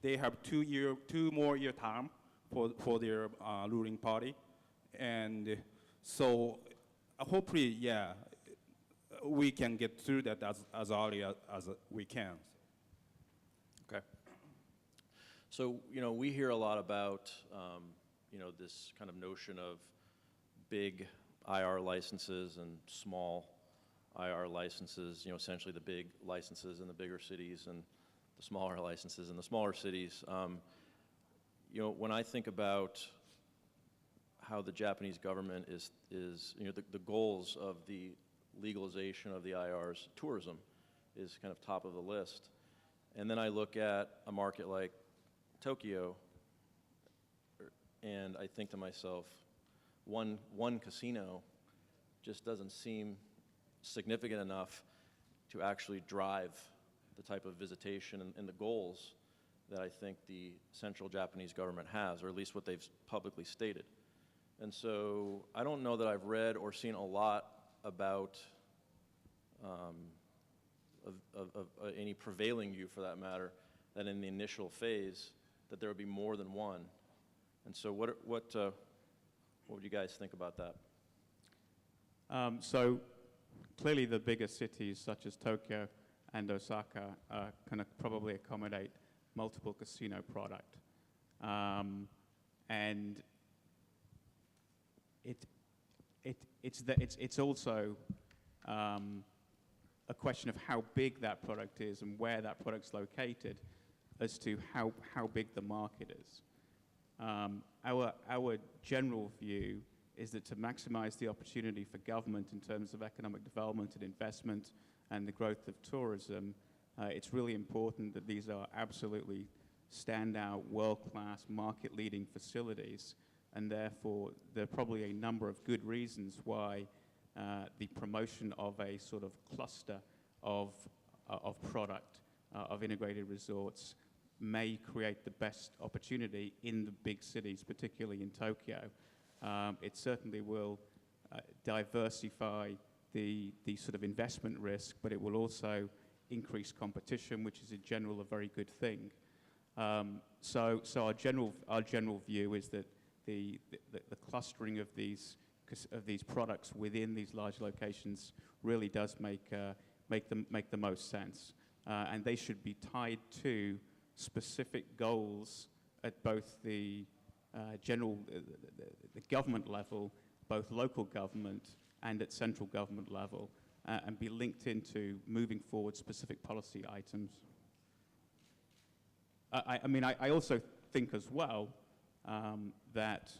they have 2 more year term for their ruling party, and so hopefully, yeah, we can get through that as early as we can. Okay. So, we hear a lot about, this kind of notion of big IR licenses and small IR licenses, essentially the big licenses in the bigger cities and the smaller licenses in the smaller cities. When I think about how the Japanese government is the goals of the legalization of the IR's tourism is kind of top of the list. And then I look at a market like Tokyo, and I think to myself, one casino just doesn't seem significant enough to actually drive the type of visitation and the goals that I think the central Japanese government has, or at least what they've publicly stated. And so I don't know that I've read or seen a lot about any prevailing view, for that matter, that in the initial phase that there would be more than one. And so what would you guys think about that? So clearly the bigger cities such as Tokyo and Osaka can probably accommodate multiple casino product. And it's also a question of how big that product is and where that product's located as to how big the market is. Our general view is that to maximize the opportunity for government in terms of economic development and investment and the growth of tourism, it's really important that these are absolutely standout, world-class, market-leading facilities, and therefore there are probably a number of good reasons why the promotion of a sort of cluster of product, of integrated resorts, may create the best opportunity in the big cities, particularly in Tokyo. It certainly will diversify the sort of investment risk, but it will also increase competition, which is in general a very good thing. So our general view is that the clustering of these products within these large locations really does make the most sense, and they should be tied to specific goals at both the the government level, both local government and at central government level, and be linked into moving forward specific policy items. I also think as well that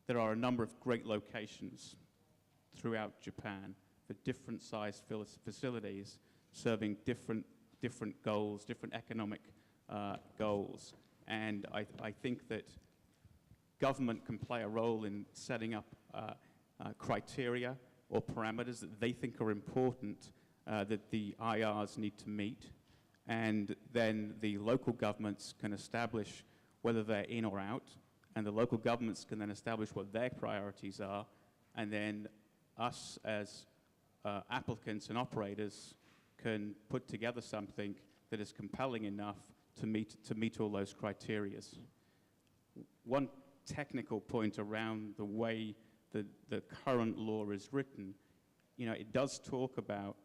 there are a number of great locations throughout Japan for different sized facilities serving different goals, different economic goals. And I think that government can play a role in setting up criteria or parameters that they think are important that the IRs need to meet. And then the local governments can establish whether they're in or out, and the local governments can then establish what their priorities are, and then us as applicants and operators can put together something that is compelling enough to meet all those criteria. One technical point around the way the current law is written, it does talk about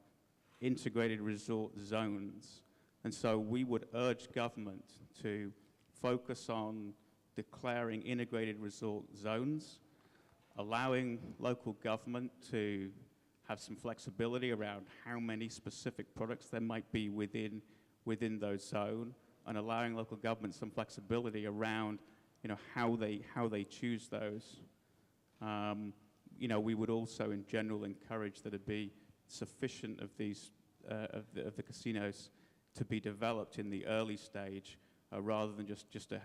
integrated resort zones, and so we would urge government to focus on declaring integrated resort zones, allowing local government to have some flexibility around how many specific products there might be within those zones, and allowing local government some flexibility around how they choose those. We would also in general encourage that it be sufficient of these of the casinos to be developed in the early stage rather than just a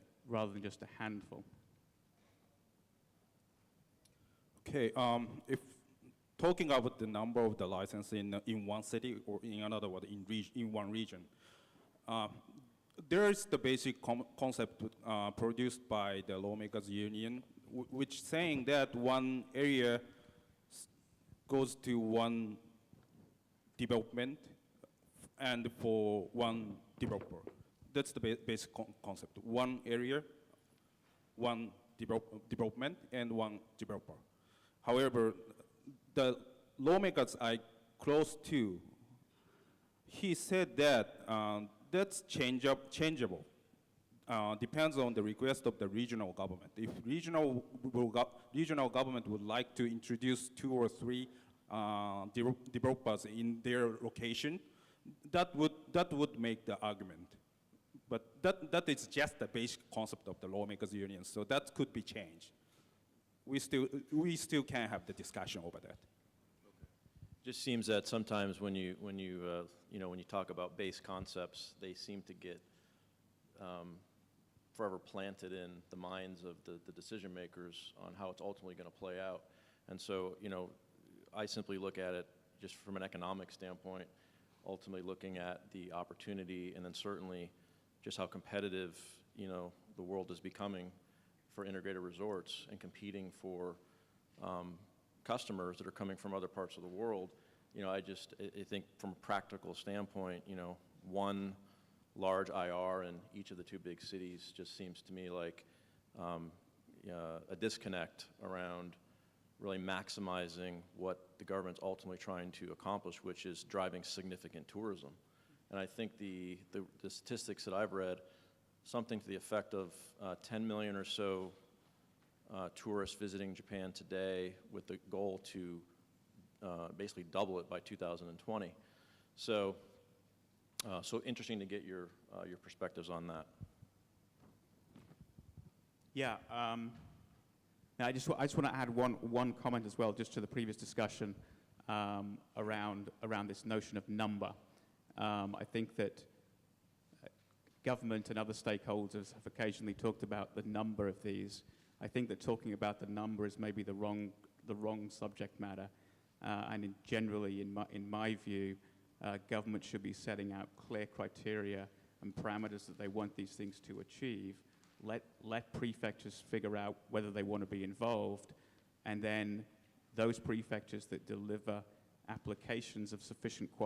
handful. Okay, if talking about the number of the licenses in one city or in another word, in one region, there is the basic concept produced by the lawmakers union, which saying that one area goes to one development and for one developer. That's the basic concept. One area, one development, and one developer. However, the lawmakers I close to, he said that that's changeable. Depends on the request of the regional government. If regional government would like to introduce 2 or 3 developers in their location, that would make the argument. But that is just the basic concept of the lawmakers union, so that could be changed. We still can have the discussion over that. Just seems that sometimes when you talk about base concepts, they seem to get forever planted in the minds of the decision makers on how it's ultimately going to play out. And so, I simply look at it just from an economic standpoint, ultimately looking at the opportunity, and then certainly just how competitive, the world is becoming for integrated resorts and competing for customers that are coming from other parts of the world. I think from a practical standpoint, one large IR in each of the 2 big cities just seems to me like a disconnect around really maximizing what the government's ultimately trying to accomplish, which is driving significant tourism. And I think the statistics that I've read, something to the effect of 10 million or so tourists visiting Japan today, with the goal to basically double it by 2020. So interesting to get your perspectives on that. Yeah. Now I just want to add one comment as well, just to the previous discussion around this notion of number. I think that government and other stakeholders have occasionally talked about the number of these. I think that talking about the number is maybe the wrong subject matter. And generally, in my view, government should be setting out clear criteria and parameters that they want these things to achieve. Let prefectures figure out whether they want to be involved, and then those prefectures that deliver applications of sufficient quality